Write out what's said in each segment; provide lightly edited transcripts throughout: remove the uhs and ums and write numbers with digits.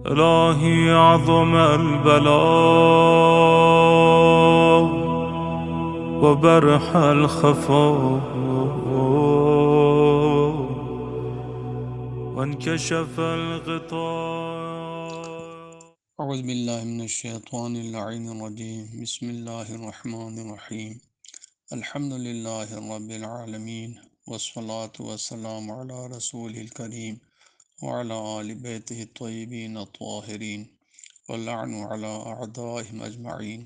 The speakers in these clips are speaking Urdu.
إلهي عظم البلاء وبرح الخفاء وانكشف الغطاء. اعوذ باللہ من الشیطان اللعین الرجیم. بسم اللہ الرحمن الرحیم. الحمد للہ رب العالمین والصلاة والسلام علی رسول الکریم وعلی آل بیتہ الطیبین الطاہرین واللعن علی اعدائہم اجمعین.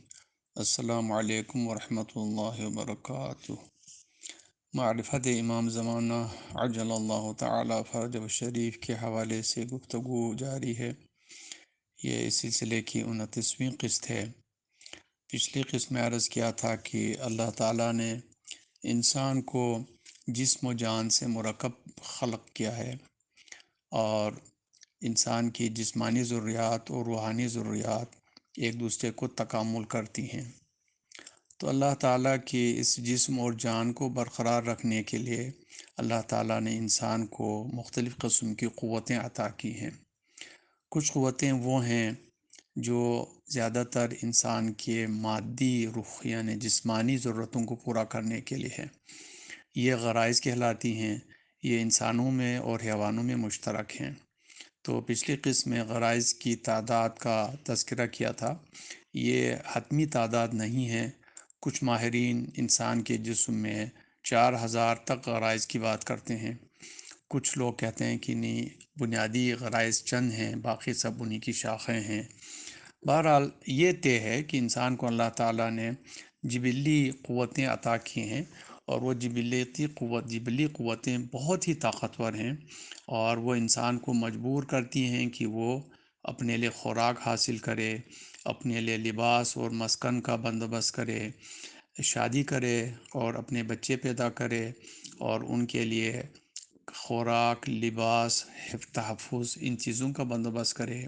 السلام علیکم ورحمۃ اللہ وبرکاتہ. معرفت امام زمانہ عجل اللہ تعالی فرجہ الشریف کے حوالے سے گفتگو جاری ہے. یہ اس سلسلے کی 29ویں قسط ہے. پچھلی قسط میں عرض کیا تھا کہ اللہ تعالیٰ نے انسان کو جسم و جان سے مرکب خلق کیا ہے اور انسان کی جسمانی ضروریات اور روحانی ضروریات ایک دوسرے کو تکامل کرتی ہیں. تو اللہ تعالیٰ کی اس جسم اور جان کو برقرار رکھنے کے لیے اللہ تعالیٰ نے انسان کو مختلف قسم کی قوتیں عطا کی ہیں. کچھ قوتیں وہ ہیں جو زیادہ تر انسان کے مادی رخ یعنی جسمانی ضرورتوں کو پورا کرنے کے لیے ہے. یہ غرائز کہلاتی ہیں. یہ انسانوں میں اور حیوانوں میں مشترک ہیں. تو پچھلی قسم میں غرائز کی تعداد کا تذکرہ کیا تھا. یہ حتمی تعداد نہیں ہے. کچھ ماہرین انسان کے جسم میں 4000 تک غرائز کی بات کرتے ہیں. کچھ لوگ کہتے ہیں کہ نہیں، بنیادی غرائز چند ہیں، باقی سب انہی کی شاخیں ہیں. بہرحال یہ طے ہے کہ انسان کو اللہ تعالیٰ نے جبلی قوتیں عطا کی ہیں اور وہ جبلی قوتیں بہت ہی طاقتور ہیں اور وہ انسان کو مجبور کرتی ہیں کہ وہ اپنے لیے خوراک حاصل کرے، اپنے لیے لباس اور مسکن کا بندوبست کرے، شادی کرے اور اپنے بچے پیدا کرے اور ان کے لیے خوراک، لباس، تحفظ، ان چیزوں کا بندوبست کرے.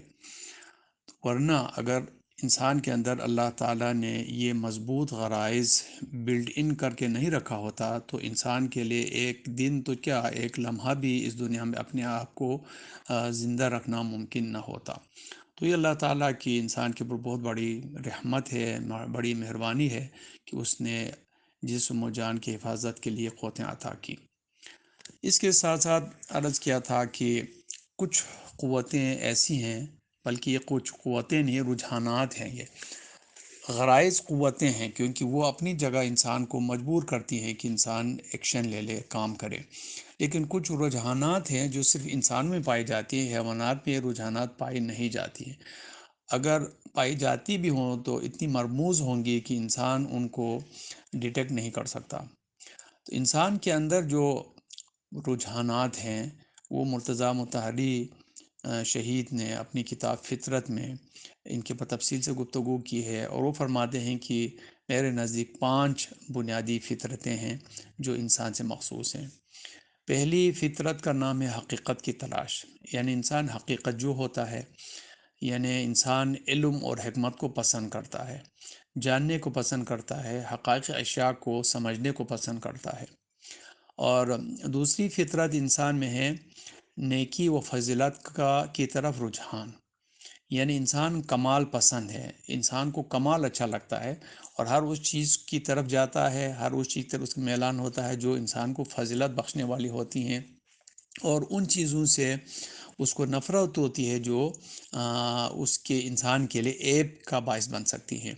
ورنہ اگر انسان کے اندر اللہ تعالیٰ نے یہ مضبوط غرائز بلڈ ان کر کے نہیں رکھا ہوتا تو انسان کے لیے ایک دن تو کیا، ایک لمحہ بھی اس دنیا میں اپنے آپ کو زندہ رکھنا ممکن نہ ہوتا. تو یہ اللہ تعالیٰ کی انسان کے اوپر بہت بڑی رحمت ہے، بڑی مہربانی ہے کہ اس نے جسم و جان کی حفاظت کے لیے قوتیں عطا کی. اس کے ساتھ ساتھ عرض کیا تھا کہ کچھ قوتیں ایسی ہیں، بلکہ یہ کچھ قوتیں نہیں، رجحانات ہیں. یہ غرائز قوتیں ہیں کیونکہ وہ اپنی جگہ انسان کو مجبور کرتی ہیں کہ انسان ایکشن لے لے، کام کرے. لیکن کچھ رجحانات ہیں جو صرف انسان میں پائی جاتی ہیں. حیوانات میں یہ رجحانات پائی نہیں جاتی ہیں. اگر پائی جاتی بھی ہوں تو اتنی مرموز ہوں گی کہ انسان ان کو ڈیٹیکٹ نہیں کر سکتا. تو انسان کے اندر جو رجحانات ہیں وہ مرتضیٰ مطہری شہید نے اپنی کتاب فطرت میں ان کے پر تفصیل سے گفتگو کی ہے اور وہ فرماتے ہیں کہ میرے نزدیک 5 بنیادی فطرتیں ہیں جو انسان سے مخصوص ہیں. پہلی فطرت کا نام ہے حقیقت کی تلاش. یعنی انسان حقیقت جو ہوتا ہے، یعنی انسان علم اور حکمت کو پسند کرتا ہے، جاننے کو پسند کرتا ہے، حقائق اشیاء کو سمجھنے کو پسند کرتا ہے. اور دوسری فطرت انسان میں ہے نیکی و فضیلت کی طرف رجحان. یعنی انسان کمال پسند ہے، انسان کو کمال اچھا لگتا ہے اور ہر اس چیز کی طرف جاتا ہے، ہر اس چیز کی طرف اس کا میلان ہوتا ہے جو انسان کو فضیلت بخشنے والی ہوتی ہیں، اور ان چیزوں سے اس کو نفرت ہوتی ہے جو اس کے انسان کے لیے عیب کا باعث بن سکتی ہیں.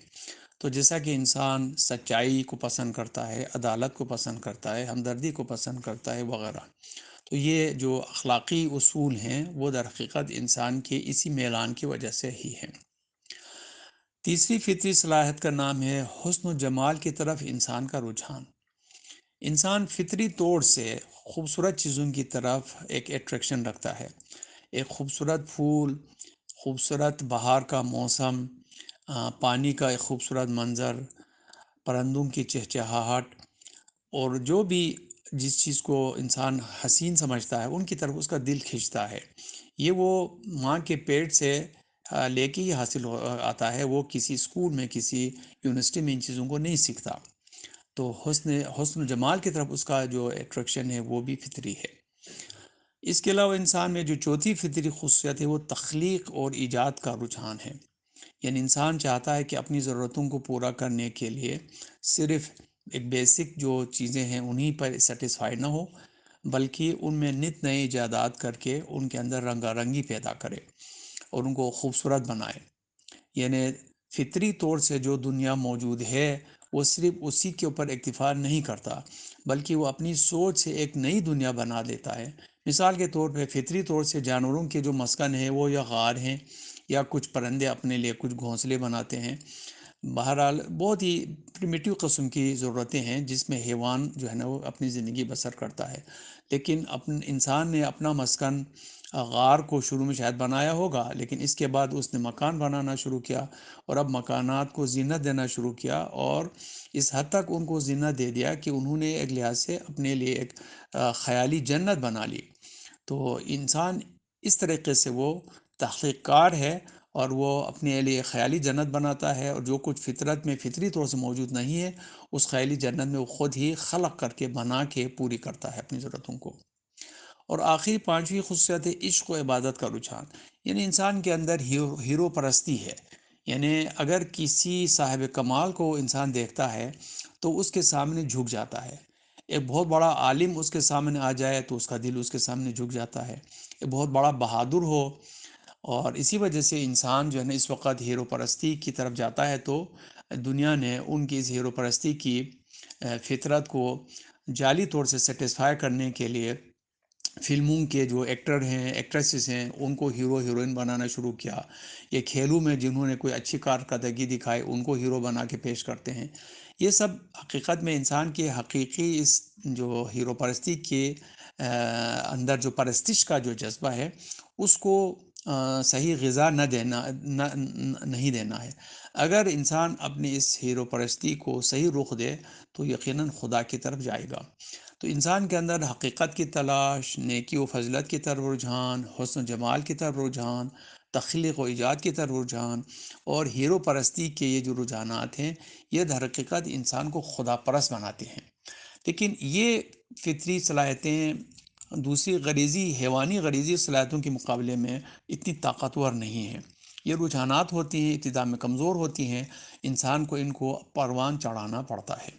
تو جیسا کہ انسان سچائی کو پسند کرتا ہے، عدالت کو پسند کرتا ہے، ہمدردی کو پسند کرتا ہے وغیرہ، تو یہ جو اخلاقی اصول ہیں وہ در حقیقت انسان کے اسی میلان کی وجہ سے ہی ہیں. تیسری فطری صلاحیت کا نام ہے حسن و جمال کی طرف انسان کا رجحان. انسان فطری طور سے خوبصورت چیزوں کی طرف ایک اٹریکشن رکھتا ہے. ایک خوبصورت پھول، خوبصورت بہار کا موسم، پانی کا ایک خوبصورت منظر، پرندوں کی چہچہاہٹ، اور جو بھی جس چیز کو انسان حسین سمجھتا ہے ان کی طرف اس کا دل کھنچتا ہے. یہ وہ ماں کے پیٹ سے لے کے ہی حاصل آتا ہے. وہ کسی اسکول میں، کسی یونیورسٹی میں ان چیزوں کو نہیں سیکھتا. تو حسن و جمال کی طرف اس کا جو اٹریکشن ہے وہ بھی فطری ہے. اس کے علاوہ انسان میں جو چوتھی فطری خصوصیت ہے وہ تخلیق اور ایجاد کا رجحان ہے، یعنی انسان چاہتا ہے کہ اپنی ضرورتوں کو پورا کرنے کے لیے صرف ایک بیسک جو چیزیں ہیں انہی پر سیٹسفائی نہ ہو، بلکہ ان میں نت نئے ایجادات کر کے ان کے اندر رنگا رنگی پیدا کرے اور ان کو خوبصورت بنائے۔ یعنی فطری طور سے جو دنیا موجود ہے وہ صرف اسی کے اوپر اکتفا نہیں کرتا، بلکہ وہ اپنی سوچ سے ایک نئی دنیا بنا لیتا ہے۔ مثال کے طور پہ فطری طور سے جانوروں کے جو مسکن ہیں وہ یا غار ہیں، یا کچھ پرندے اپنے لیے کچھ گھونسلے بناتے ہیں۔ بہرحال بہت ہی پریمیٹیو قسم کی ضرورتیں ہیں جس میں حیوان جو ہے نا وہ اپنی زندگی بسر کرتا ہے، لیکن انسان نے اپنا مسکن غار کو شروع میں شاید بنایا ہوگا، لیکن اس کے بعد اس نے مکان بنانا شروع کیا، اور اب مکانات کو زینت دینا شروع کیا، اور اس حد تک ان کو زینت دے دیا کہ انہوں نے ایک لحاظ سے اپنے لیے ایک خیالی جنت بنا لی۔ تو انسان اس طریقے سے وہ تحقیق کار ہے، اور وہ اپنے لیے خیالی جنت بناتا ہے، اور جو کچھ فطرت میں فطری طور سے موجود نہیں ہے اس خیالی جنت میں وہ خود ہی خلق کر کے بنا کے پوری کرتا ہے اپنی ضرورتوں کو۔ اور آخری پانچویں خصوصیت ہے عشق و عبادت کا رجحان، یعنی انسان کے اندر ہیرو پرستی ہے۔ یعنی اگر کسی صاحب کمال کو انسان دیکھتا ہے تو اس کے سامنے جھک جاتا ہے۔ ایک بہت بڑا عالم اس کے سامنے آ جائے تو اس کا دل اس کے سامنے جھک جاتا ہے۔ ایک بہت بڑا بہادر ہو، اور اسی وجہ سے انسان جو ہے نا اس وقت ہیرو پرستی کی طرف جاتا ہے، تو دنیا نے ان کی اس ہیرو پرستی کی فطرت کو جعلی طور سے سیٹسفائی کرنے کے لیے فلموں کے جو ایکٹر ہیں ایکٹریسز ہیں ان کو ہیرو ہیروئن بنانا شروع کیا۔ یہ کھیلوں میں جنہوں نے کوئی اچھی کارکردگی دکھائی ان کو ہیرو بنا کے پیش کرتے ہیں۔ یہ سب حقیقت میں انسان کے حقیقی اس جو ہیرو پرستی کے اندر جو پرستش کا جو جذبہ ہے اس کو صحیح غذا نہیں دینا ہے۔ اگر انسان اپنی اس ہیرو پرستی کو صحیح رخ دے تو یقیناً خدا کی طرف جائے گا۔ تو انسان کے اندر حقیقت کی تلاش، نیکی و فضلت کی طرف رجحان، حسن و جمال کی طرف رجحان، تخلیق و ایجاد کی طرف رجحان، اور ہیرو پرستی کے یہ جو رجحانات ہیں یہ در حقیقت انسان کو خدا پرست بناتے ہیں۔ لیکن یہ فطری صلاحیتیں دوسری غریزی حیوانی غریزی صلاحیتوں کے مقابلے میں اتنی طاقتور نہیں ہیں۔ یہ رجحانات ہوتی ہیں، ابتدا میں کمزور ہوتی ہیں، انسان کو ان کو پروان چڑھانا پڑتا ہے۔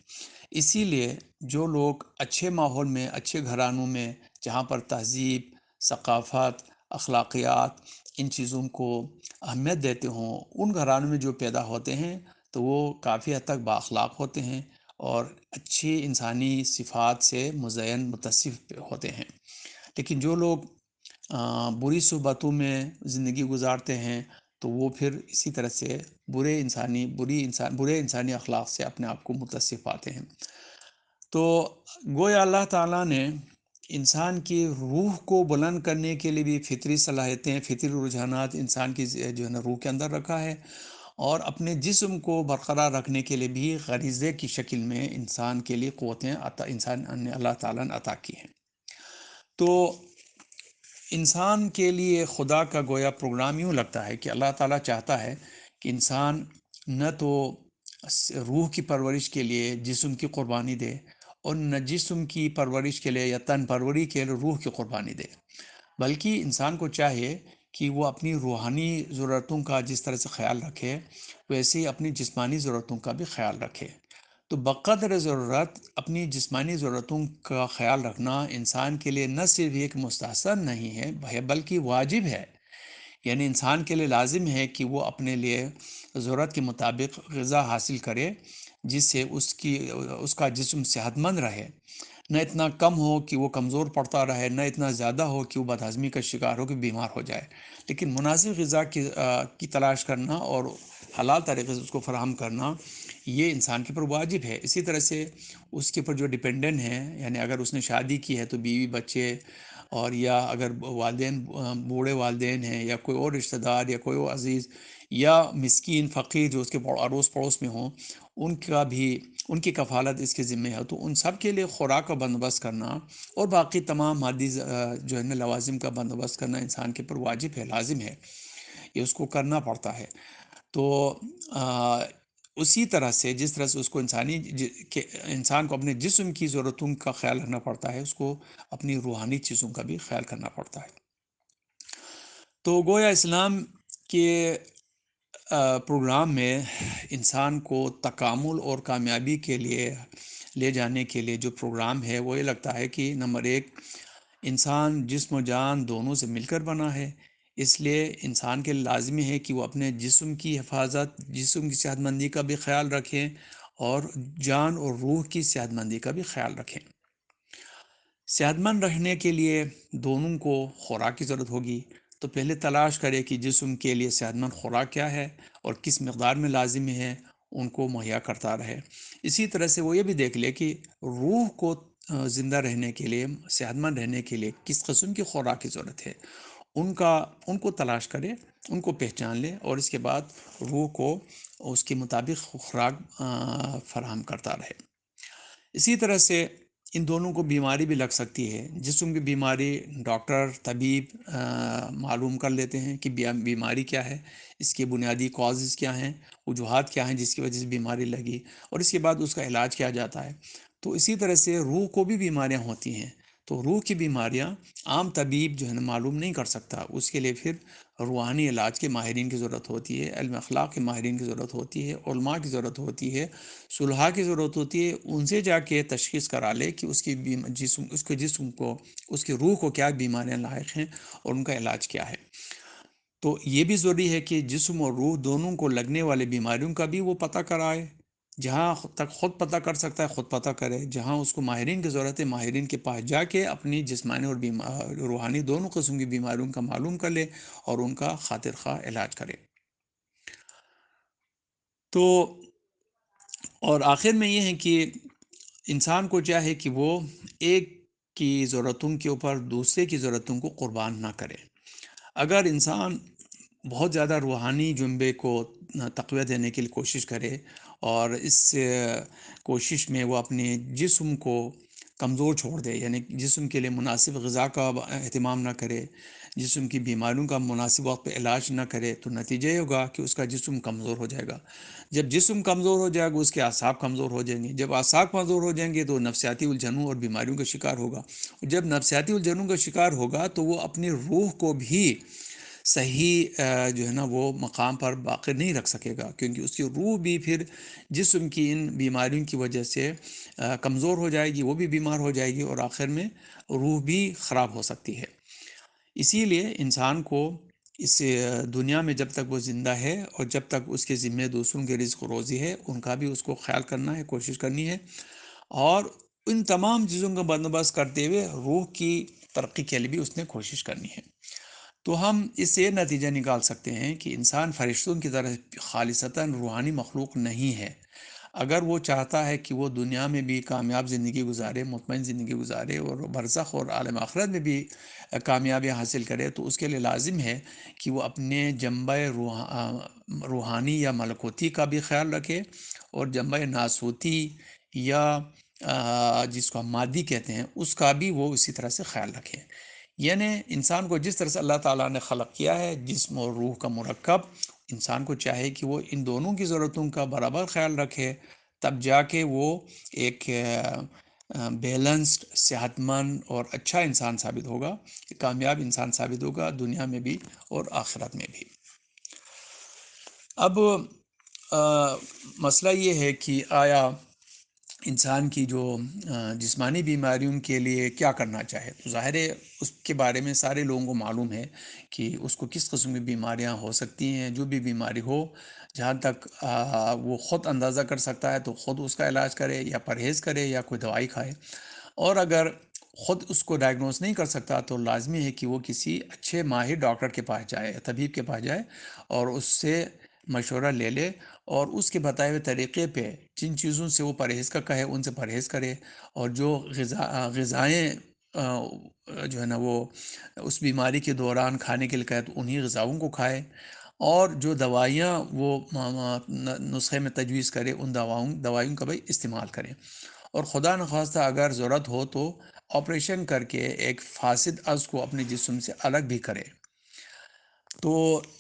اسی لیے جو لوگ اچھے ماحول میں، اچھے گھرانوں میں، جہاں پر تہذیب، ثقافت، اخلاقیات ان چیزوں کو اہمیت دیتے ہوں، ان گھرانوں میں جو پیدا ہوتے ہیں تو وہ کافی حد تک بااخلاق ہوتے ہیں اور اچھی انسانی صفات سے مزین متصف ہوتے ہیں۔ لیکن جو لوگ بری صحبتوں میں زندگی گزارتے ہیں تو وہ پھر اسی طرح سے برے انسانی اخلاق سے اپنے آپ کو متصف پاتے ہیں۔ تو گویا اللہ تعالیٰ نے انسان کی روح کو بلند کرنے کے لیے بھی فطری صلاحیتیں، فطری رجحانات انسان کی جو ہے نا روح کے اندر رکھا ہے، اور اپنے جسم کو برقرار رکھنے کے لیے بھی غریزے کی شکل میں انسان کے لیے قوتیں انسان نے اللہ تعالیٰ نے عطا کی ہیں۔ تو انسان کے لیے خدا کا گویا پروگرام یوں لگتا ہے کہ اللہ تعالیٰ چاہتا ہے کہ انسان نہ تو روح کی پرورش کے لیے جسم کی قربانی دے، اور نہ جسم کی پرورش کے لیے یا تن پروری کے لیے روح کی قربانی دے، بلکہ انسان کو چاہیے کہ وہ اپنی روحانی ضرورتوں کا جس طرح سے خیال رکھے ویسے ہی اپنی جسمانی ضرورتوں کا بھی خیال رکھے۔ تو بقدر ضرورت اپنی جسمانی ضرورتوں کا خیال رکھنا انسان کے لیے نہ صرف ایک مستحسن نہیں ہے بلکہ واجب ہے۔ یعنی انسان کے لیے لازم ہے کہ وہ اپنے لیے ضرورت کے مطابق غذا حاصل کرے، جس سے اس کا جسم صحت مند رہے، نہ اتنا کم ہو کہ وہ کمزور پڑتا رہے، نہ اتنا زیادہ ہو کہ وہ بد ہضمی کا شکار ہو کہ بیمار ہو جائے۔ لیکن مناسب غذا کی تلاش کرنا اور حلال طریقے سے اس کو فراہم کرنا یہ انسان کے پر واجب ہے۔ اسی طرح سے اس کے اوپر جو ڈیپینڈنٹ ہیں، یعنی اگر اس نے شادی کی ہے تو بیوی بچے، اور یا اگر والدین بوڑھے والدین ہیں یا کوئی اور رشتہ دار یا کوئی اور عزیز یا مسکین فقیر جو اس کے اڑوس پڑوس میں ہوں، ان کی کفالت اس کے ذمہ ہے، تو ان سب کے لیے خوراک کا بندوبست کرنا اور باقی تمام مادی جو ہے نا لوازم کا بندوبست کرنا انسان کے پر واجب ہے، لازم ہے، یہ اس کو کرنا پڑتا ہے۔ تو اسی طرح سے جس طرح سے اس کو انسان کو اپنے جسم کی ضرورتوں کا خیال رکھنا پڑتا ہے، اس کو اپنی روحانی چیزوں کا بھی خیال کرنا پڑتا ہے۔ تو گویا اسلام کے پروگرام میں انسان کو تکامل اور کامیابی کے لیے لے جانے کے لیے جو پروگرام ہے وہ یہ لگتا ہے کہ نمبر ایک، انسان جسم و جان دونوں سے مل کر بنا ہے، اس لیے انسان کے لیے لازمی ہے کہ وہ اپنے جسم کی حفاظت، جسم کی صحت مندی کا بھی خیال رکھیں اور جان اور روح کی صحت مندی کا بھی خیال رکھیں۔ صحت مند رہنے کے لیے دونوں کو خوراک کی ضرورت ہوگی، تو پہلے تلاش کرے کہ جسم کے لیے صحت مند خوراک کیا ہے اور کس مقدار میں لازمی ہے، ان کو مہیا کرتا رہے۔ اسی طرح سے وہ یہ بھی دیکھ لے کہ روح کو زندہ رہنے کے لیے، صحت مند رہنے کے لیے کس قسم کی خوراک کی ضرورت ہے، ان کو تلاش کرے، ان کو پہچان لے اور اس کے بعد روح کو اس کے مطابق خوراک فراہم کرتا رہے۔ اسی طرح سے ان دونوں کو بیماری بھی لگ سکتی ہے۔ جسم کی بیماری ڈاکٹر، طبیب معلوم کر لیتے ہیں کہ بیماری کیا ہے، اس کے بنیادی کازز کیا ہیں، وجوہات کیا ہیں جس کی وجہ سے بیماری لگی، اور اس کے بعد اس کا علاج کیا جاتا ہے۔ تو اسی طرح سے روح کو بھی بیماریاں ہوتی ہیں، تو روح کی بیماریاں عام طبیب جو ہے نا معلوم نہیں کر سکتا، اس کے لیے پھر روحانی علاج کے ماہرین کی ضرورت ہوتی ہے، علم اخلاق کے ماہرین کی ضرورت ہوتی ہے، علماء کی ضرورت ہوتی ہے، صلحاء کی ضرورت ہوتی ہے، ان سے جا کے تشخیص کرا لے کہ اس کے جسم کو، اس کی روح کو کیا بیماریاں لاحق ہیں اور ان کا علاج کیا ہے۔ تو یہ بھی ضروری ہے کہ جسم اور روح دونوں کو لگنے والے بیماریوں کا بھی وہ پتہ کرائے، جہاں تک خود پتہ کر سکتا ہے خود پتہ کرے، جہاں اس کو ماہرین کی ضرورت ہے ماہرین کے پاس جا کے اپنی جسمانی اور روحانی دونوں قسم کی بیماریوں کا معلوم کر لے اور ان کا خاطر خواہ علاج کرے۔ تو اور آخر میں یہ ہے کہ انسان کو چاہے کہ وہ ایک کی ضرورتوں کے اوپر دوسرے کی ضرورتوں کو قربان نہ کرے۔ اگر انسان بہت زیادہ روحانی جنبے کو تقویت دینے کے لیے کوشش کرے اور اس کوشش میں وہ اپنے جسم کو کمزور چھوڑ دے، یعنی جسم کے لیے مناسب غذا کا اہتمام نہ کرے، جسم کی بیماریوں کا مناسب وقت پہ علاج نہ کرے، تو نتیجہ یہ ہوگا کہ اس کا جسم کمزور ہو جائے گا۔ جب جسم کمزور ہو جائے گا اس کے اعصاب کمزور ہو جائیں گے، جب اعصاب کمزور ہو جائیں گے تو نفسیاتی الجھنوں اور بیماریوں کا شکار ہوگا، جب نفسیاتی الجھنوں کا شکار ہوگا تو وہ اپنی روح کو بھی صحیح جو ہے نا وہ مقام پر باقی نہیں رکھ سکے گا، کیونکہ اس کی روح بھی پھر جسم کی ان بیماریوں کی وجہ سے کمزور ہو جائے گی، وہ بھی بیمار ہو جائے گی اور آخر میں روح بھی خراب ہو سکتی ہے۔ اسی لیے انسان کو اس دنیا میں جب تک وہ زندہ ہے اور جب تک اس کے ذمے دوسروں کے رزق و روزی ہے، ان کا بھی اس کو خیال کرنا ہے، کوشش کرنی ہے، اور ان تمام چیزوں کا بندوبست کرتے ہوئے روح کی ترقی کے لیے بھی اس نے کوشش کرنی ہے۔ تو ہم اس سے یہ نتیجہ نکال سکتے ہیں کہ انسان فرشتوں کی طرح خالصتاً روحانی مخلوق نہیں ہے۔ اگر وہ چاہتا ہے کہ وہ دنیا میں بھی کامیاب زندگی گزارے، مطمئن زندگی گزارے اور برزخ اور عالم آخرت میں بھی کامیابی حاصل کرے، تو اس کے لیے لازم ہے کہ وہ اپنے جنبہ روحانی یا ملکوتی کا بھی خیال رکھے اور جنبہ ناسوتی یا جس کو ہم مادی کہتے ہیں اس کا بھی وہ اسی طرح سے خیال رکھے۔ یعنی انسان کو جس طرح سے اللہ تعالیٰ نے خلق کیا ہے، جسم اور روح کا مرکب، انسان کو چاہے کہ وہ ان دونوں کی ضرورتوں کا برابر خیال رکھے، تب جا کے وہ ایک بیلنسڈ، صحت مند اور اچھا انسان ثابت ہوگا، کامیاب انسان ثابت ہوگا دنیا میں بھی اور آخرت میں بھی۔ اب مسئلہ یہ ہے کہ آیا انسان کی جو جسمانی بیماریوں کے لیے کیا کرنا چاہے؟ تو ظاہر ہے اس کے بارے میں سارے لوگوں کو معلوم ہے کہ اس کو کس قسم کی بیماریاں ہو سکتی ہیں۔ جو بھی بیماری ہو، جہاں تک وہ خود اندازہ کر سکتا ہے تو خود اس کا علاج کرے یا پرہیز کرے یا کوئی دوائی کھائے، اور اگر خود اس کو ڈائگنوز نہیں کر سکتا تو لازمی ہے کہ وہ کسی اچھے ماہر ڈاکٹر کے پاس جائے، طبیب کے پاس جائے اور اس سے مشورہ لے لے اور اس کے بتائے ہوئے طریقے پہ جن چیزوں سے وہ پرہیز کا کہے ان سے پرہیز کرے، اور جو غذائیں جو ہے نا وہ اس بیماری کے دوران کھانے کے لیے کہے تو انہی غذاؤں کو کھائے، اور جو دوائیاں وہ نسخے میں تجویز کرے ان دوائیوں کا بھی استعمال کریں، اور خدا نخواستہ اگر ضرورت ہو تو آپریشن کر کے ایک فاسد عضو کو اپنے جسم سے الگ بھی کرے۔ تو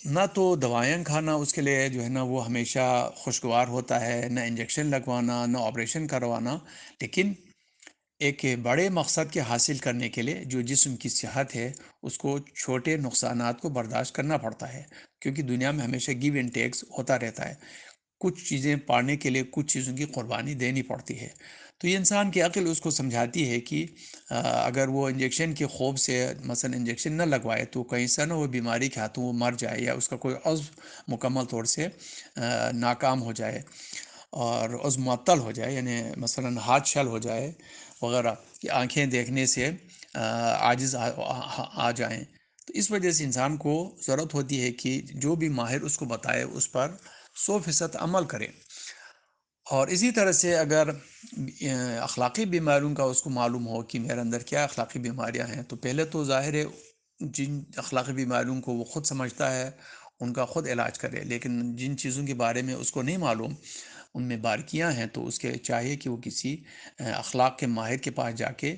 نہ تو دوائیں کھانا اس کے لیے جو ہے نا وہ ہمیشہ خوشگوار ہوتا ہے، نہ انجیکشن لگوانا، نہ آپریشن کروانا، لیکن ایک بڑے مقصد کے حاصل کرنے کے لیے جو جسم کی صحت ہے اس کو چھوٹے نقصانات کو برداشت کرنا پڑتا ہے، کیونکہ دنیا میں ہمیشہ گیو اینڈ ٹیکس ہوتا رہتا ہے۔ کچھ چیزیں پانے کے لیے کچھ چیزوں کی قربانی دینی پڑتی ہے۔ تو یہ انسان کی عقل اس کو سمجھاتی ہے کہ اگر وہ انجیکشن کے خوف سے مثلا انجیکشن نہ لگوائے تو کہیں سے نہ وہ بیماری کے ہاتھوں وہ مر جائے، یا اس کا کوئی عضو مکمل طور سے ناکام ہو جائے اور عضو معطل ہو جائے، یعنی مثلا ہاتھ شل ہو جائے وغیرہ، کہ آنکھیں دیکھنے سے عاجز آ جائیں۔ تو اس وجہ سے انسان کو ضرورت ہوتی ہے کہ جو بھی ماہر اس کو بتائے اس پر 100% عمل کرے۔ اور اسی طرح سے اگر اخلاقی بیماریوں کا اس کو معلوم ہو کہ میرے اندر کیا اخلاقی بیماریاں ہیں، تو پہلے تو ظاہر ہے جن اخلاقی بیماریوں کو وہ خود سمجھتا ہے ان کا خود علاج کرے، لیکن جن چیزوں کے بارے میں اس کو نہیں معلوم، ان میں باریکیاں ہیں، تو اس کے چاہیے کہ وہ کسی اخلاق کے ماہر کے پاس جا کے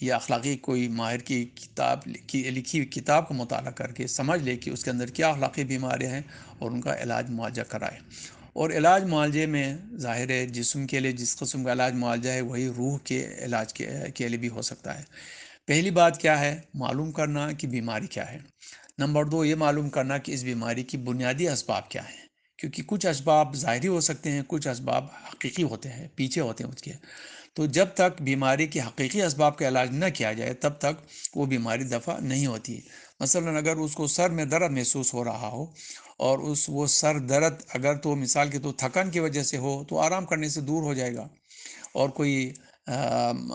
یا اخلاقی کوئی ماہر کی کتاب کی لکھی ہوئی کتاب کا مطالعہ کر کے سمجھ لے کہ اس کے اندر کیا اخلاقی بیماریاں ہیں اور ان کا علاج معالجہ کرائے۔ اور علاج معالجے میں ظاہر ہے جسم کے لیے جس قسم کا علاج معالجہ ہے وہی روح کے علاج کے لیے بھی ہو سکتا ہے۔ پہلی بات کیا ہے؟ معلوم کرنا کہ بیماری کیا ہے۔ نمبر دو، یہ معلوم کرنا کہ اس بیماری کی بنیادی اسباب کیا ہیں، کیونکہ کچھ اسباب ظاہری ہو سکتے ہیں، کچھ اسباب حقیقی ہوتے ہیں، پیچھے ہوتے ہیں اس کے۔ تو جب تک بیماری کے حقیقی اسباب کا علاج نہ کیا جائے تب تک وہ بیماری دفع نہیں ہوتی۔ مثلا اگر اس کو سر میں درد محسوس ہو رہا ہو اور وہ سر درد اگر تو مثال کے تو تھکن کی وجہ سے ہو تو آرام کرنے سے دور ہو جائے گا، اور کوئی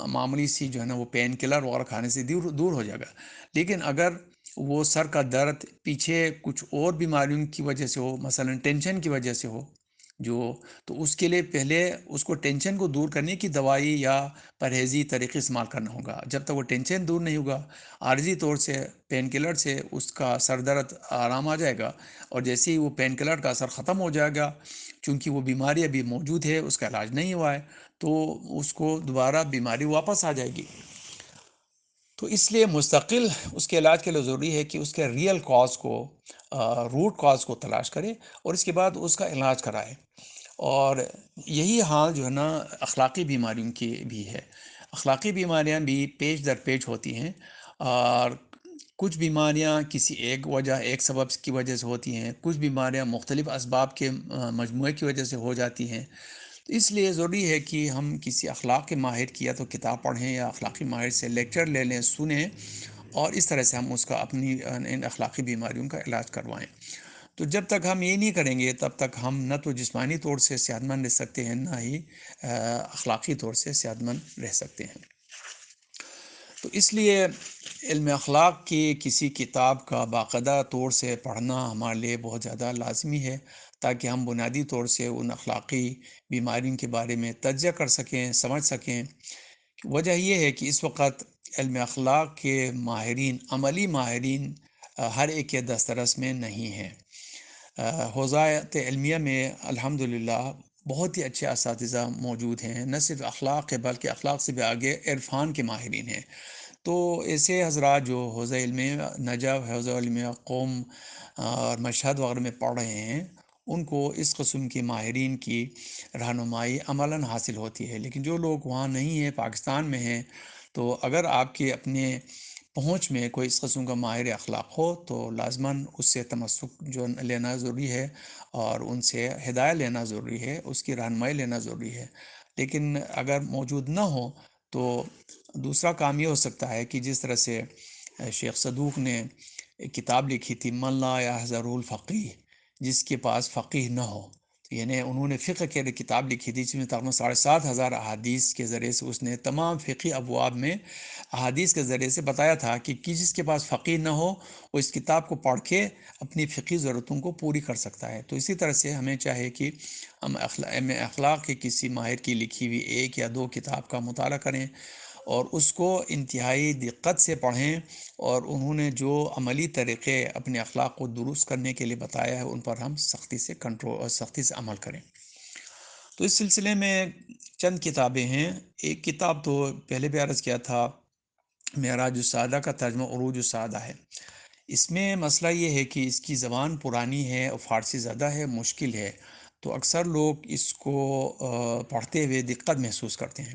معمولی سی جو ہے نا وہ پین کلر وغیرہ کھانے سے دور ہو جائے گا۔ لیکن اگر وہ سر کا درد پیچھے کچھ اور بیماریوں کی وجہ سے ہو، مثلا ٹینشن کی وجہ سے ہو تو اس کے لیے پہلے اس کو ٹینشن کو دور کرنے کی دوائی یا پرہیزی طریقے استعمال کرنا ہوگا۔ جب تک وہ ٹینشن دور نہیں ہوگا، عارضی طور سے پین کلر سے اس کا سر درد آرام آ جائے گا، اور جیسے ہی وہ پین کلر کا اثر ختم ہو جائے گا، چونکہ وہ بیماری ابھی موجود ہے، اس کا علاج نہیں ہوا ہے، تو اس کو دوبارہ بیماری واپس آ جائے گی۔ تو اس لیے مستقل اس کے علاج کے لیے ضروری ہے کہ اس کے ریئل کاز کو، روٹ کاز کو تلاش کرے اور اس کے بعد اس کا علاج کرائے۔ اور یہی حال جو ہے نا اخلاقی بیماریوں کی بھی ہے۔ اخلاقی بیماریاں بھی پیچ در پیچ ہوتی ہیں، اور کچھ بیماریاں کسی ایک سبب کی وجہ سے ہوتی ہیں، کچھ بیماریاں مختلف اسباب کے مجموعے کی وجہ سے ہو جاتی ہیں۔ تو اس لیے ضروری ہے کہ ہم کسی اخلاق کے ماہر کی یا تو کتاب پڑھیں یا اخلاقی ماہر سے لیکچر لے لیں، سنیں، اور اس طرح سے ہم اس کا اپنی ان اخلاقی بیماریوں کا علاج کروائیں۔ تو جب تک ہم یہ نہیں کریں گے تب تک ہم نہ تو جسمانی طور سے صحت مند رہ سکتے ہیں، نہ ہی اخلاقی طور سے صحت مند رہ سکتے ہیں۔ تو اس لیے علم اخلاق کی کسی کتاب کا باقاعدہ طور سے پڑھنا ہمارے لیے بہت زیادہ لازمی ہے، تاکہ ہم بنیادی طور سے ان اخلاقی بیماریوں کے بارے میں تجزیہ کر سکیں، سمجھ سکیں۔ وجہ یہ ہے کہ اس وقت علم اخلاق کے ماہرین، عملی ماہرین ہر ایک کے دسترس میں نہیں ہیں۔ حوزات علمیہ میں الحمدللہ بہت ہی اچھے اساتذہ موجود ہیں، نہ صرف اخلاق ہے بلکہ اخلاق سے بھی آگے عرفان کے ماہرین ہیں۔ تو ایسے حضرات جو حوزہ علم نجف، حوزہ علم قوم اور مشہد وغیرہ میں پڑھ رہے ہیں، ان کو اس قسم کی ماہرین کی رہنمائی عملاً حاصل ہوتی ہے۔ لیکن جو لوگ وہاں نہیں ہیں، پاکستان میں ہیں، تو اگر آپ کے اپنے پہنچ میں کوئی اس قسم کا ماہر اخلاق ہو تو لازماً اس سے تمسک جو لینا ضروری ہے، اور ان سے ہدایت لینا ضروری ہے، اس کی رہنمائی لینا ضروری ہے۔ لیکن اگر موجود نہ ہو تو دوسرا کام یہ ہو سکتا ہے کہ جس طرح سے شیخ صدوق نے ایک کتاب لکھی تھی، من لا یحضر الفقیہ، جس کے پاس فقیہ نہ ہو، یعنی انہوں نے فقہ کے لیے کتاب لکھی تھی جس میں تقریباً 7,500 احادیث کے ذریعے سے اس نے تمام فقہی ابواب میں احادیث کے ذریعے سے بتایا تھا کہ جس کے پاس فقیہ نہ ہو وہ اس کتاب کو پڑھ کے اپنی فقہی ضرورتوں کو پوری کر سکتا ہے۔ تو اسی طرح سے ہمیں چاہے کہ ہم اخلاق کے کسی ماہر کی لکھی ہوئی 1 یا 2 کتاب کا مطالعہ کریں اور اس کو انتہائی دقت سے پڑھیں، اور انہوں نے جو عملی طریقے اپنے اخلاق کو درست کرنے کے لیے بتایا ہے ان پر ہم سختی سے عمل کریں۔ تو اس سلسلے میں چند کتابیں ہیں۔ ایک کتاب تو پہلے بھی عرض کیا تھا، معراج السعادہ کا ترجمہ عروج السعادہ ہے۔ اس میں مسئلہ یہ ہے کہ اس کی زبان پرانی ہے اور فارسی زیادہ ہے، مشکل ہے، تو اکثر لوگ اس کو پڑھتے ہوئے دقت محسوس کرتے ہیں۔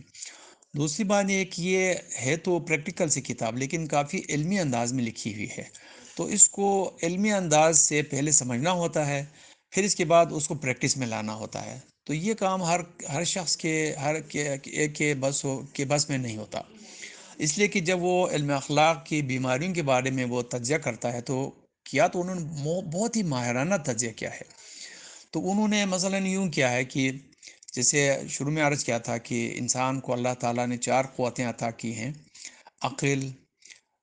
دوسری بات یہ کہ یہ ہے تو پریکٹیکل سی کتاب، لیکن کافی علمی انداز میں لکھی ہوئی ہے، تو اس کو علمی انداز سے پہلے سمجھنا ہوتا ہے، پھر اس کے بعد اس کو پریکٹس میں لانا ہوتا ہے۔ تو یہ کام ہر شخص کے ایک کے بس میں نہیں ہوتا، اس لیے کہ جب وہ علم اخلاق کی بیماریوں کے بارے میں وہ تجزیہ کرتا ہے تو انہوں نے بہت ہی ماہرانہ تجزیہ کیا ہے۔ تو انہوں نے مثلا یوں کیا ہے کہ جیسے شروع میں عرض کیا تھا کہ انسان کو اللہ تعالیٰ نے 4 قوتیں عطا کی ہیں: عقل،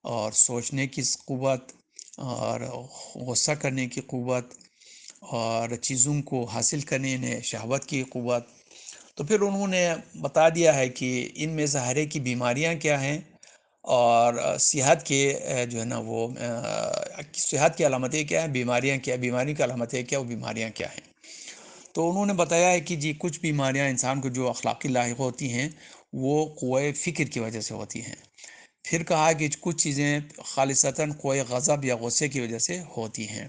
اور سوچنے کی قوت، اور غصہ کرنے کی قوت، اور چیزوں کو حاصل کرنے میں شہوت کی قوت۔ تو پھر انہوں نے بتا دیا ہے کہ ان میں سے ہر ایک کی بیماریاں کیا ہیں، اور صحت کے جو ہے نا وہ صحت کی علامتیں کیا ہیں، بیماریاں کیا، بیماری کی علامتیں کیا، وہ بیماریاں کیا ہیں۔ تو انہوں نے بتایا ہے کہ جی کچھ بیماریاں انسان کو جو اخلاقی لاحق ہوتی ہیں وہ قوۂ فکر کی وجہ سے ہوتی ہیں۔ پھر کہا کہ کچھ چیزیں خالصتاً قوۂ غضب یا غصے کی وجہ سے ہوتی ہیں،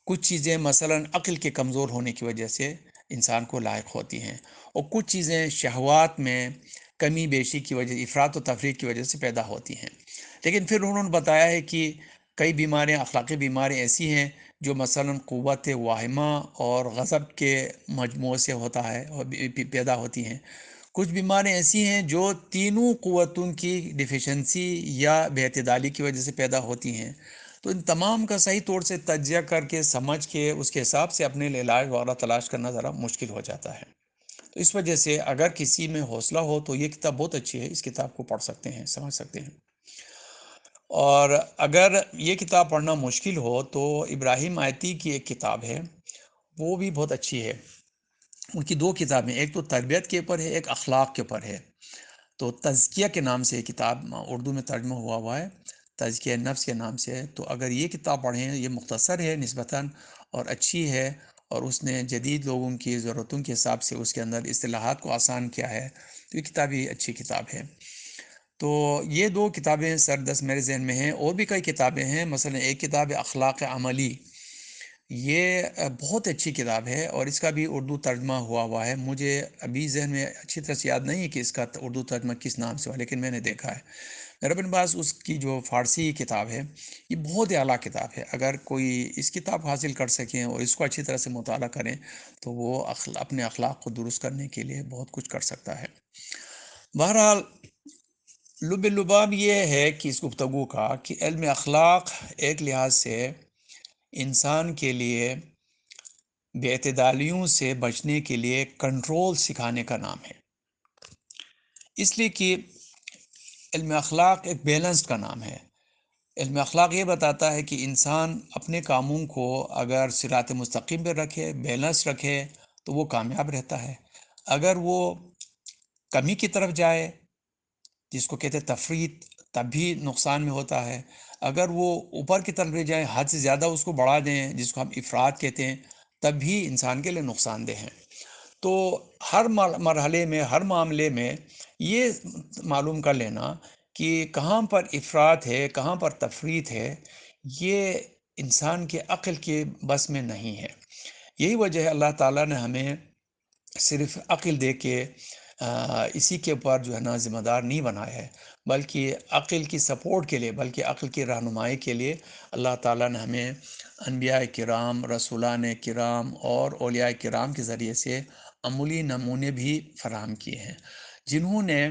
کچھ چیزیں مثلاً عقل کے کمزور ہونے کی وجہ سے انسان کو لاحق ہوتی ہیں، اور کچھ چیزیں شہوات میں کمی بیشی کی وجہ، افراط و تفریط کی وجہ سے پیدا ہوتی ہیں۔ لیکن پھر انہوں نے بتایا ہے کہ کئی بیماریاں، اخلاقی بیماریاں ایسی ہیں جو مثلاً قوت واہمہ اور غضب کے مجموعے سے ہوتا ہے اور پیدا ہوتی ہیں۔ کچھ بیماریاں ایسی ہیں جو تینوں قوتوں کی ڈیفیشنسی یا بے اعتدالی کی وجہ سے پیدا ہوتی ہیں۔ تو ان تمام کا صحیح طور سے تجزیہ کر کے سمجھ کے اس کے حساب سے اپنے لیے علاج وغیرہ تلاش کرنا ذرا مشکل ہو جاتا ہے۔ تو اس وجہ سے اگر کسی میں حوصلہ ہو تو یہ کتاب بہت اچھی ہے، اس کتاب کو پڑھ سکتے ہیں، سمجھ سکتے ہیں۔ اور اگر یہ کتاب پڑھنا مشکل ہو تو ابراہیم آیتی کی ایک کتاب ہے، وہ بھی بہت اچھی ہے۔ ان کی 2 کتابیں، ایک تو تربیت کے اوپر ہے، ایک اخلاق کے اوپر ہے۔ تو تزکیہ کے نام سے یہ کتاب اردو میں ترجمہ ہوا ہے، تزکیہ نفس کے نام سے ہے۔ تو اگر یہ کتاب پڑھیں، یہ مختصر ہے نسبتاً اور اچھی ہے، اور اس نے جدید لوگوں کی ضرورتوں کے حساب سے اس کے اندر اصطلاحات کو آسان کیا ہے، تو یہ کتاب بھی اچھی کتاب ہے۔ تو یہ 2 کتابیں سردست میرے ذہن میں ہیں، اور بھی کئی کتابیں ہیں، مثلا ایک کتاب ہے اخلاق عملی، یہ بہت اچھی کتاب ہے، اور اس کا بھی اردو ترجمہ ہوا ہے۔ مجھے ابھی ذہن میں اچھی طرح سے یاد نہیں ہے کہ اس کا اردو ترجمہ کس نام سے ہوا، لیکن میں نے دیکھا ہے۔ میرے اپنے پاس اس کی جو فارسی کتاب ہے، یہ بہت ہی اعلیٰ کتاب ہے۔ اگر کوئی اس کتاب حاصل کر سکیں اور اس کو اچھی طرح سے مطالعہ کریں تو وہ اپنے اخلاق کو درست کرنے کے لیے بہت کچھ کر سکتا ہے۔ بہرحال لب لباب یہ ہے کہ اس گفتگو کا کہ علم اخلاق ایک لحاظ سے انسان کے لیے بے اعتدالیوں سے بچنے کے لیے کنٹرول سکھانے کا نام ہے، اس لیے کہ علم اخلاق ایک بیلنس کا نام ہے۔ علم اخلاق یہ بتاتا ہے کہ انسان اپنے کاموں کو اگر صراط مستقیم پہ رکھے، بیلنس رکھے، تو وہ کامیاب رہتا ہے۔ اگر وہ کمی کی طرف جائے، جس کو کہتے ہیں تفریط، تب بھی نقصان میں ہوتا ہے۔ اگر وہ اوپر کی طرف لے جائیں، حد سے زیادہ اس کو بڑھا دیں، جس کو ہم افراط کہتے ہیں، تب بھی انسان کے لیے نقصان دہ ہیں۔ تو ہر مرحلے میں، ہر معاملے میں یہ معلوم کر لینا کہ کہاں پر افراط ہے، کہاں پر تفریط ہے، یہ انسان کے عقل کے بس میں نہیں ہے۔ یہی وجہ ہے اللہ تعالیٰ نے ہمیں صرف عقل دے کے اسی کے اوپر جو ہے نا ذمہ دار نہیں بنایا ہے، بلکہ عقل کی سپورٹ کے لیے، بلکہ عقل کی رہنمائی کے لیے اللہ تعالیٰ نے ہمیں انبیاء کرام، رسولان کرام اور اولیاء کرام کے ذریعے سے عملی نمونے بھی فراہم کیے ہیں، جنہوں نے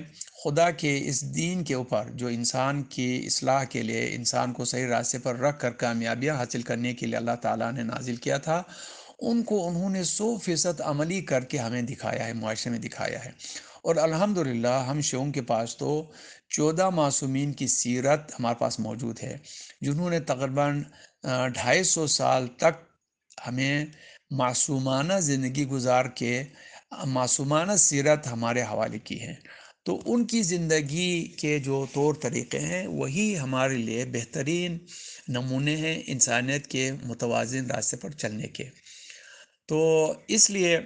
خدا کے اس دین کے اوپر جو انسان کی اصلاح کے لیے، انسان کو صحیح راستے پر رکھ کر کامیابیاں حاصل کرنے کے لیے اللہ تعالیٰ نے نازل کیا تھا، ان کو انہوں نے 100% عملی کر کے ہمیں دکھایا ہے، معاشرے میں دکھایا ہے۔ اور الحمدللہ ہم شیعوں کے پاس تو 14 معصومین کی سیرت ہمارے پاس موجود ہے، جنہوں نے تقریباً 250 سال تک ہمیں معصومانہ زندگی گزار کے معصومانہ سیرت ہمارے حوالے کی ہے۔ تو ان کی زندگی کے جو طور طریقے ہیں وہی ہمارے لیے بہترین نمونے ہیں انسانیت کے متوازن راستے پر چلنے کے۔ تو اس لیے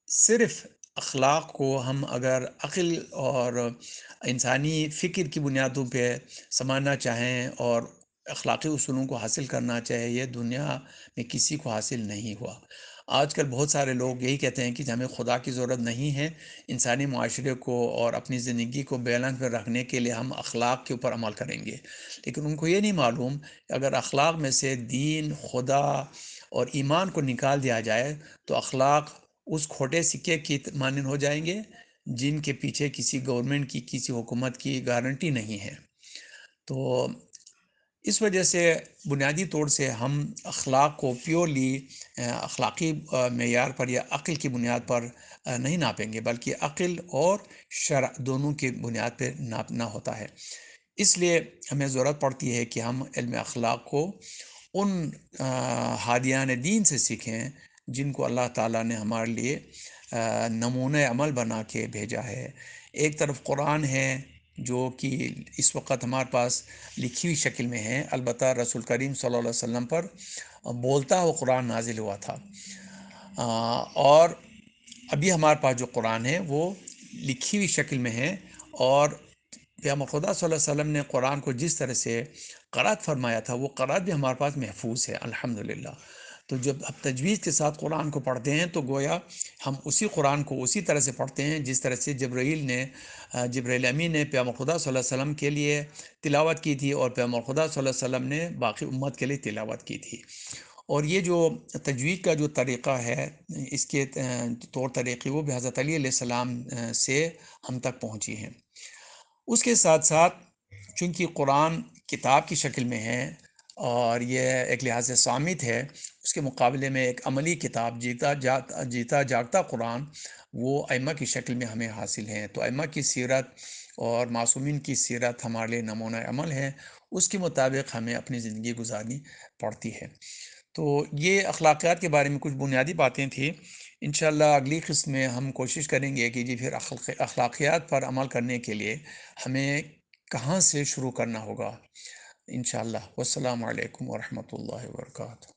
صرف اخلاق کو ہم اگر عقل اور انسانی فکر کی بنیادوں پہ سمجھنا چاہیں اور اخلاقی اصولوں کو حاصل کرنا چاہے، یہ دنیا میں کسی کو حاصل نہیں ہوا۔ آج کل بہت سارے لوگ یہی کہتے ہیں کہ ہمیں خدا کی ضرورت نہیں ہے، انسانی معاشرے کو اور اپنی زندگی کو بیلنس میں رکھنے کے لیے ہم اخلاق کے اوپر عمل کریں گے۔ لیکن ان کو یہ نہیں معلوم کہ اگر اخلاق میں سے دین، خدا اور ایمان کو نکال دیا جائے تو اخلاق اس کھوٹے سکے کی مانند ہو جائیں گے جن کے پیچھے کسی گورنمنٹ کی، کسی حکومت کی گارنٹی نہیں ہے۔ تو اس وجہ سے بنیادی طور سے ہم اخلاق کو پیورلی اخلاقی معیار پر یا عقل کی بنیاد پر نہیں ناپیں گے، بلکہ عقل اور شرع دونوں کی بنیاد پہ ناپنا ہوتا ہے۔ اس لیے ہمیں ضرورت پڑتی ہے کہ ہم علم اخلاق کو ان ہادیان دین سے سیکھیں جن کو اللہ تعالیٰ نے ہمارے لیے نمونۂ عمل بنا کے بھیجا ہے۔ ایک طرف قرآن ہے جو کہ اس وقت ہمارے پاس لکھی ہوئی شکل میں ہے، البتہ رسول کریم صلی اللہ علیہ وسلم پر بولتا ہوا قرآن نازل ہوا تھا، اور ابھی ہمارے پاس جو قرآن ہے وہ لکھی ہوئی شکل میں ہے، اور پیغمبر خدا صلی اللہ علیہ وسلم نے قرآن کو جس طرح سے قرأت فرمایا تھا وہ قرأت بھی ہمارے پاس محفوظ ہے الحمدللہ۔ تو جب ہم تجوید کے ساتھ قرآن کو پڑھتے ہیں تو گویا ہم اسی قرآن کو اسی طرح سے پڑھتے ہیں جس طرح سے جبرائیل امین نے پیغمبر خدا صلی اللہ علیہ وسلم کے لیے تلاوت کی تھی، اور پیغمبر خدا صلی اللہ علیہ وسلم نے باقی امت کے لیے تلاوت کی تھی۔ اور یہ جو تجوید کا جو طریقہ ہے، اس کے طور طریقے وہ بھی حضرت علی علیہ السلام سے ہم تک پہنچی ہیں۔ اس کے ساتھ ساتھ چونکہ قرآن کتاب کی شکل میں ہے اور یہ ایک لحاظ سے صامت ہے، اس کے مقابلے میں ایک عملی کتاب جیتا جاگتا قرآن وہ ائمہ کی شکل میں ہمیں حاصل ہے۔ تو ائمہ کی سیرت اور معصومین کی سیرت ہمارے لیے نمونہ عمل ہے، اس کے مطابق ہمیں اپنی زندگی گزارنی پڑتی ہے۔ تو یہ اخلاقیات کے بارے میں کچھ بنیادی باتیں تھیں۔ انشاءاللہ اگلی قسم میں ہم کوشش کریں گے کہ پھر اخلاقیات پر عمل کرنے کے لیے ہمیں کہاں سے شروع کرنا ہوگا انشاءاللہ۔ والسلام علیکم ورحمۃ اللہ وبرکاتہ۔